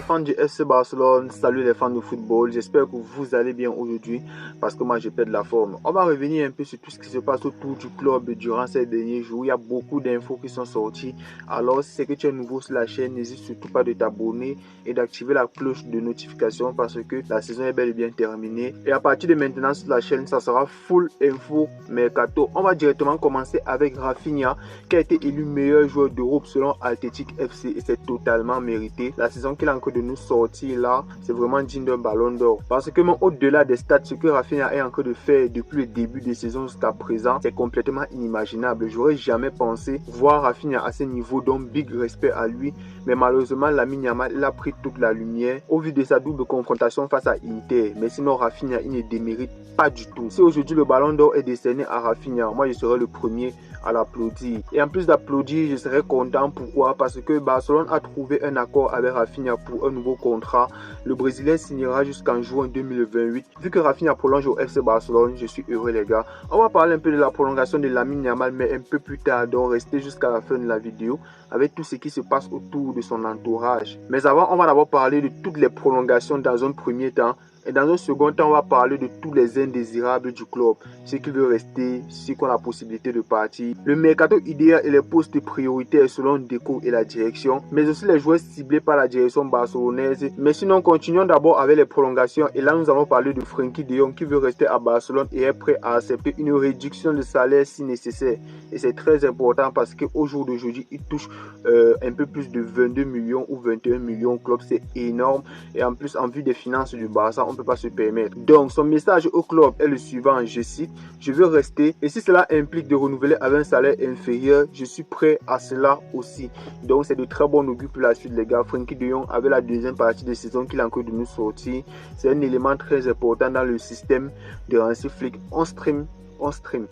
fans du FC Barcelone, salut les fans de football, j'espère que vous allez bien aujourd'hui parce que moi je perds de la forme. On va revenir un peu sur tout ce qui se passe autour du club durant ces derniers jours. Il y a beaucoup d'infos qui sont sorties. Alors si c'est que tu es nouveau sur la chaîne, n'hésite surtout pas de t'abonner et d'activer la cloche de notification parce que la saison est bel et bien terminée. Et à partir de maintenant sur la chaîne, ça sera full info mercato. On va directement commencer avec Rafinha qui a été élu meilleur joueur d'Europe selon Athletic FC et c'est totalement mérité. La saison qu'il a encore de nous sortir là, c'est vraiment digne d'un ballon d'or. Parce que même au-delà des stats, ce que Rafinha est encore de faire depuis le début de saison jusqu'à présent, c'est complètement inimaginable. J'aurais jamais pensé voir Rafinha à ce niveau, donc big respect à lui. Mais malheureusement, Lamine Yamal, il a pris toute la lumière au vu de sa double confrontation face à Inter. Mais sinon, Rafinha, il ne démérite pas du tout. Si aujourd'hui le ballon d'or est décerné à Rafinha, moi je serai le premier à l'applaudir. Et en plus d'applaudir, je serais content. Pourquoi? Parce que Barcelone a trouvé un accord avec Rafinha pour un nouveau contrat. Le Brésilien signera jusqu'en juin 2028. Vu que Rafinha prolonge au FC Barcelone, je suis heureux les gars. On va parler un peu de la prolongation de Lamine Yamal, mais un peu plus tard, donc restez jusqu'à la fin de la vidéo avec tout ce qui se passe autour de son entourage. Mais avant, on va d'abord parler de toutes les prolongations dans un premier temps. Et dans un second temps, on va parler de tous les indésirables du club. Ceux qui veulent rester, ceux qui ont la possibilité de partir. Le mercato idéal et les postes prioritaires selon Deco et la direction. Mais aussi les joueurs ciblés par la direction barcelonaise. Mais sinon, continuons d'abord avec les prolongations. Et là, nous allons parler de Frenkie de Jong qui veut rester à Barcelone et est prêt à accepter une réduction de salaire si nécessaire. Et c'est très important parce qu'au jour d'aujourd'hui, il touche un peu plus de 22 millions ou 21 millions au club. C'est énorme. Et en plus, en vue des finances du Barça, on peut pas se permettre. Donc son message au club est le suivant, je cite: je veux rester et si cela implique de renouveler avec un salaire inférieur, je suis prêt à cela aussi. Donc c'est de très bon augure pour la suite les gars. Frenkie de Jong avec la deuxième partie de saison qu'il a encore de nous sortir, c'est un élément très important dans le système de Hansi Flick. On stream.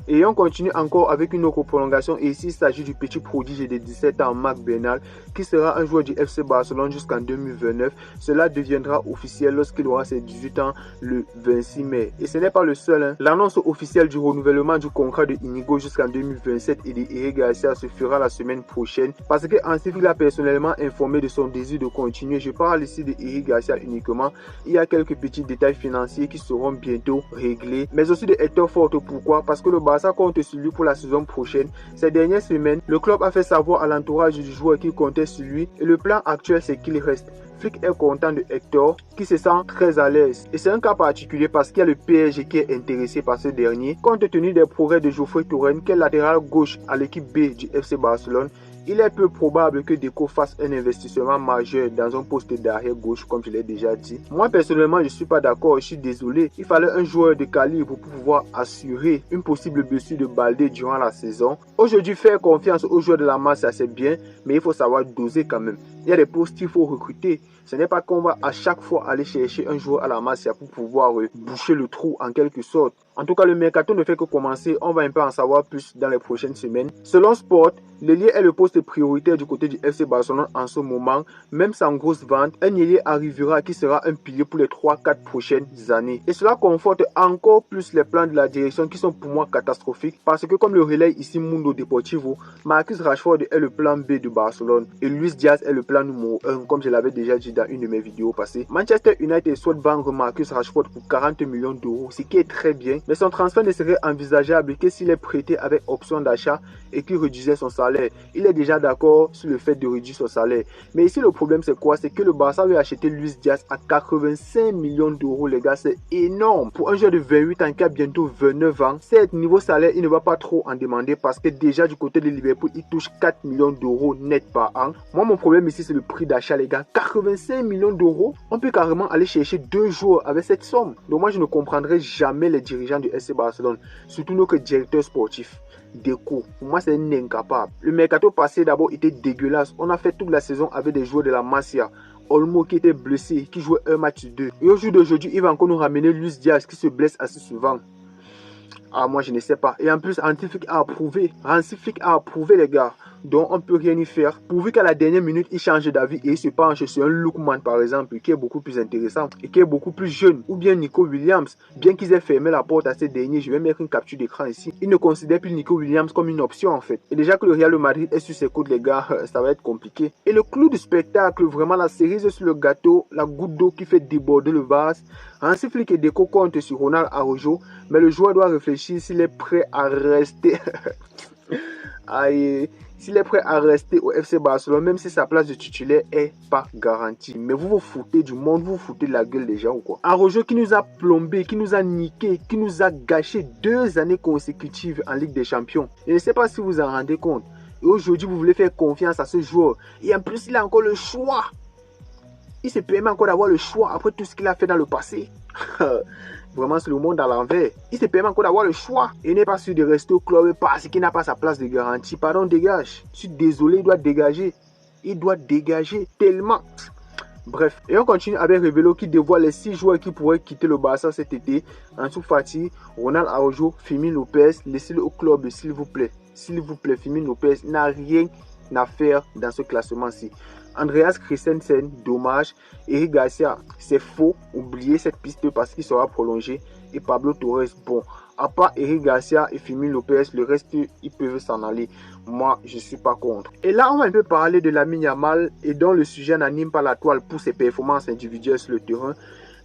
Et on continue encore avec une autre prolongation et ici il s'agit du petit prodige de 17 ans Marc Bernal qui sera un joueur du FC Barcelone jusqu'en 2029. Cela deviendra officiel lorsqu'il aura ses 18 ans le 26 mai. Et ce n'est pas le seul. L'annonce officielle du renouvellement du contrat de Inigo jusqu'en 2027 et d'Eric Garcia se fera la semaine prochaine parce que Hansi Flick l'a personnellement informé de son désir de continuer. Je parle ici d'Eric Garcia uniquement. Il y a quelques petits détails financiers qui seront bientôt réglés, mais aussi de Hector Fort. Pourquoi? Parce que le Barça compte sur lui pour la saison prochaine. Ces dernières semaines, le club a fait savoir à l'entourage du joueur qu'il comptait sur lui et le plan actuel c'est qu'il reste. Flick est content de Hector qui se sent très à l'aise. Et c'est un cas particulier parce qu'il y a le PSG qui est intéressé par ce dernier. Compte tenu des progrès de Geoffrey Tourelle qui est latéral gauche à l'équipe B du FC Barcelone, il est peu probable que Deco fasse un investissement majeur dans un poste d'arrière gauche comme je l'ai déjà dit. Moi personnellement je ne suis pas d'accord, je suis désolé. Il fallait un joueur de calibre pour pouvoir assurer une possible blessure de Baldé durant la saison. Aujourd'hui faire confiance aux joueurs de la Masia c'est bien, mais il faut savoir doser quand même. Il y a des postes qu'il faut recruter. Ce n'est pas qu'on va à chaque fois aller chercher un joueur à la Masia pour pouvoir boucher le trou en quelque sorte. En tout cas, le mercato ne fait que commencer. On va un peu en savoir plus dans les prochaines semaines. Selon Sport, l'ailier est le poste prioritaire du côté du FC Barcelone en ce moment. Même sans grosse vente, un ailier arrivera qui sera un pilier pour les 3-4 prochaines années. Et cela conforte encore plus les plans de la direction qui sont pour moi catastrophiques. Parce que comme le relais ici Mundo Deportivo, Marcus Rashford est le plan B de Barcelone. Et Luis Diaz est le plan numéro 1 comme je l'avais déjà dit dans une de mes vidéos passées. Manchester United souhaite vendre Marcus Rashford pour 40 millions d'euros, ce qui est très bien. Mais son transfert ne serait envisageable que s'il est prêté avec option d'achat et qu'il réduisait son salaire. Il est déjà d'accord sur le fait de réduire son salaire. Mais ici le problème c'est quoi? C'est que le Barça veut acheter Luis Diaz à 85 millions d'euros les gars. C'est énorme. Pour un joueur de 28 ans qui a bientôt 29 ans, cet niveau salaire il ne va pas trop en demander parce que déjà du côté de Liverpool il touche 4 millions d'euros net par an. Moi mon problème ici c'est le prix d'achat les gars. 85 millions d'euros. On peut carrément aller chercher 2 joueurs avec cette somme. Donc moi je ne comprendrai jamais les dirigeants du FC Barcelone, surtout notre directeur sportif Deco. Pour moi c'est un incapable. Le mercato passé d'abord était dégueulasse. On a fait toute la saison avec des joueurs de la Masia. Olmo qui était blessé, qui jouait un match 2. Et au jour d'aujourd'hui il va encore nous ramener Luis Diaz qui se blesse assez souvent. Ah moi je ne sais pas. Et en plus Hansi Flick a approuvé. Hansi Flick a approuvé les gars. donc on ne peut rien y faire. Pourvu qu'à la dernière minute, il change d'avis et il se penche sur un Lookman par exemple, qui est beaucoup plus intéressant et qui est beaucoup plus jeune. Ou bien Nico Williams, bien qu'ils aient fermé la porte à ces derniers, je vais mettre une capture d'écran ici. Il ne considère plus Nico Williams comme une option en fait. Et déjà que le Real Madrid est sur ses côtes les gars, ça va être compliqué. Et le clou du spectacle, vraiment la cerise sur le gâteau, la goutte d'eau qui fait déborder le vase. Hansi Flick et Deco comptent sur Ronald Araujo, mais le joueur doit réfléchir s'il est prêt à rester. Aïe. S'il est prêt à rester au FC Barcelone, même si sa place de titulaire est pas garantie. Mais vous vous foutez du monde, vous vous foutez de la gueule des gens ou quoi? Araujo qui nous a plombé, qui nous a niqué, qui nous a gâché 2 années consécutives en Ligue des Champions. Et je ne sais pas si vous en rendez compte. Et aujourd'hui, vous voulez faire confiance à ce joueur. Et en plus, il a encore le choix. Il se permet encore d'avoir le choix après tout ce qu'il a fait dans le passé. Vraiment, c'est le monde à l'envers. Il se permet encore d'avoir le choix. Il n'est pas sûr de rester au club parce qu'il n'a pas sa place de garantie. Pardon, dégage. Je suis désolé, il doit dégager. Il doit dégager tellement. Bref, et on continue avec Revelo qui dévoile les 6 joueurs qui pourraient quitter le Barça cet été. Ansu Fati, Ronald Araujo, Fermin Lopez. Laissez-le au club, s'il vous plaît. S'il vous plaît, Fermin Lopez n'a rien à faire dans ce classement-ci. Andreas Christensen, dommage. Eric Garcia, c'est faux. Oubliez cette piste parce qu'il sera prolongé. Et Pablo Torres, bon. À part Eric Garcia et Fermin Lopez, le reste, ils peuvent s'en aller. Moi, je ne suis pas contre. Et là, on va un peu parler de Lamine Yamal et dont le sujet n'anime pas la toile pour ses performances individuelles sur le terrain,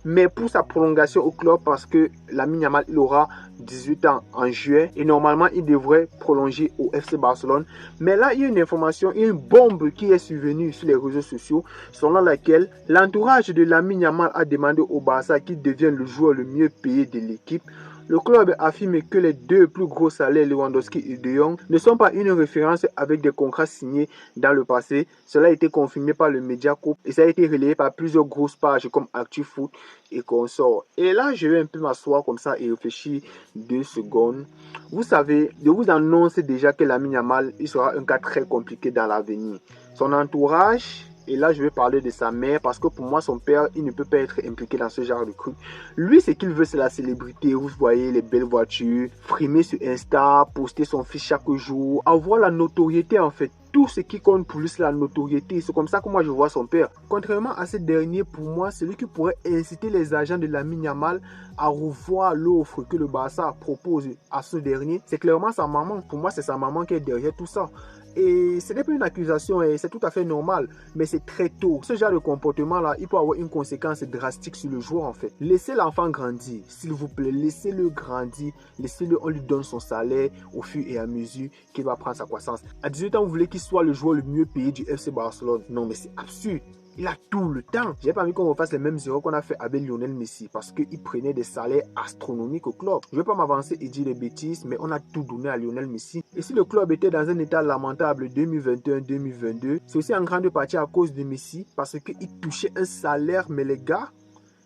mais pour sa prolongation au club parce que Lamine Yamal, il aura 18 ans en juillet et normalement, il devrait prolonger au FC Barcelone. Mais là, il y a une information, il y a une bombe qui est survenue sur les réseaux sociaux selon laquelle l'entourage de Lamine Yamal a demandé au Barça qu'il devienne le joueur le mieux payé de l'équipe. Le club affirme que les 2 plus gros salaires, Lewandowski et De Jong, ne sont pas une référence avec des contrats signés dans le passé. Cela a été confirmé par le Mediacorp et ça a été relayé par plusieurs grosses pages comme ActuFoot et consorts. Et là, je vais un peu m'asseoir comme ça et réfléchir 2 secondes. Vous savez, je vous annonce déjà que Lamine Yamal, il sera un cas très compliqué dans l'avenir. Son entourage... Et là, je vais parler de sa mère parce que pour moi, son père, il ne peut pas être impliqué dans ce genre de truc. Lui, ce qu'il veut, c'est la célébrité. Vous voyez les belles voitures, frimer sur Insta, poster son fils chaque jour, avoir la notoriété en fait. Tout ce qui compte pour lui, c'est la notoriété. C'est comme ça que moi, je vois son père. Contrairement à ce dernier, pour moi, c'est lui qui pourrait inciter les agents de Lamine Yamal à revoir l'offre que le Barça propose à ce dernier. C'est clairement sa maman. Pour moi, c'est sa maman qui est derrière tout ça. Et ce n'est pas une accusation et c'est tout à fait normal, mais c'est très tôt. Ce genre de comportement-là, il peut avoir une conséquence drastique sur le joueur en fait. Laissez l'enfant grandir, s'il vous plaît, laissez-le grandir, laissez-le, on lui donne son salaire au fur et à mesure qu'il va prendre sa croissance. À 18 ans, vous voulez qu'il soit le joueur le mieux payé du FC Barcelone? Non, mais c'est absurde. Il a tout le temps. J'ai pas envie qu'on refasse les mêmes erreurs qu'on a fait avec Lionel Messi parce qu'il prenait des salaires astronomiques au club. Je vais pas m'avancer et dire des bêtises, mais on a tout donné à Lionel Messi. Et si le club était dans un état lamentable 2021-2022, c'est aussi en grande partie à cause de Messi parce qu'il touchait un salaire, mais les gars,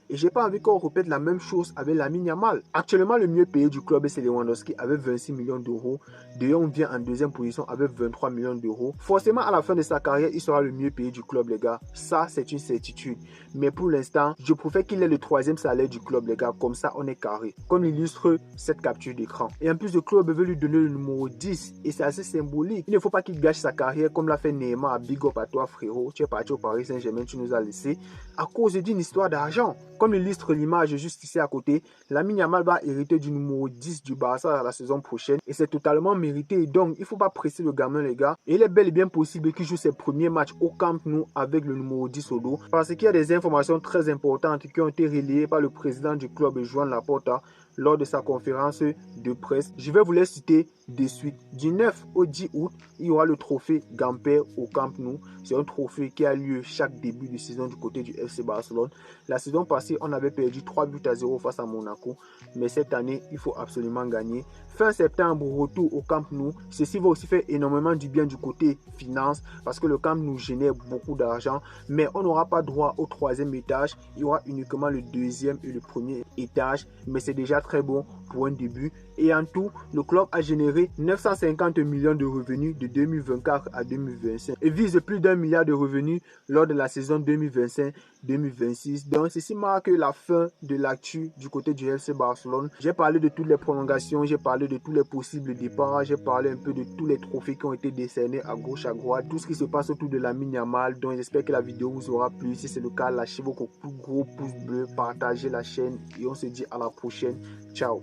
et j'ai pas envie qu'on répète la même chose avec Lamine Yamal. Actuellement, le mieux payé du club, c'est Lewandowski avec 26 millions d'euros. De Jong vient en deuxième position avec 23 millions d'euros. Forcément, à la fin de sa carrière, il sera le mieux payé du club, les gars. Ça, c'est une certitude. Mais pour l'instant, je préfère qu'il ait le 3e salaire du club, les gars. Comme ça, on est carré. Comme illustre cette capture d'écran. Et en plus, le club veut lui donner le numéro 10. Et c'est assez symbolique. Il ne faut pas qu'il gâche sa carrière comme l'a fait Neymar. Big up à toi, frérot. Tu es parti au Paris Saint-Germain, tu nous as laissé à cause d'une histoire d'argent. Comme illustre l'image juste ici à côté, Lamine Yamal va hériter du numéro 10 du Barça la saison prochaine et c'est totalement mérité. Donc, il ne faut pas presser le gamin, les gars. Et il est bel et bien possible qu'il joue ses premiers matchs au Camp Nou avec le numéro 10 au dos parce qu'il y a des informations très importantes qui ont été relayées par le président du club, Joan Laporta, lors de sa conférence de presse. Je vais vous les citer de suite. Du 9 au 10 août, il y aura le trophée Gamper au Camp Nou. C'est un trophée qui a lieu chaque début de saison du côté du FC Barcelone. La saison passée, on avait perdu 3-0 face à Monaco. Mais cette année, il faut absolument gagner. Fin septembre, retour au Camp Nou. Ceci va aussi faire énormément du bien du côté finance parce que le Camp Nou génère beaucoup d'argent. Mais on n'aura pas droit au 3e étage. Il y aura uniquement le 2e et le 1er étage. Mais c'est déjà très bon pour un début. Et en tout, le club a généré 950 millions de revenus de 2024 à 2025 et vise plus d'1 milliard de revenus lors de la saison 2025-2026. Donc, ceci marque la fin de l'actu du côté du FC Barcelone. J'ai parlé de toutes les prolongations, j'ai parlé de tous les possibles départs, j'ai parlé un peu de tous les trophées qui ont été décernés à gauche, à droite, tout ce qui se passe autour de Lamine Yamal. Donc, j'espère que la vidéo vous aura plu. Si c'est le cas, lâchez vos plus gros pouces bleus, partagez la chaîne et on se dit à la prochaine. Ciao.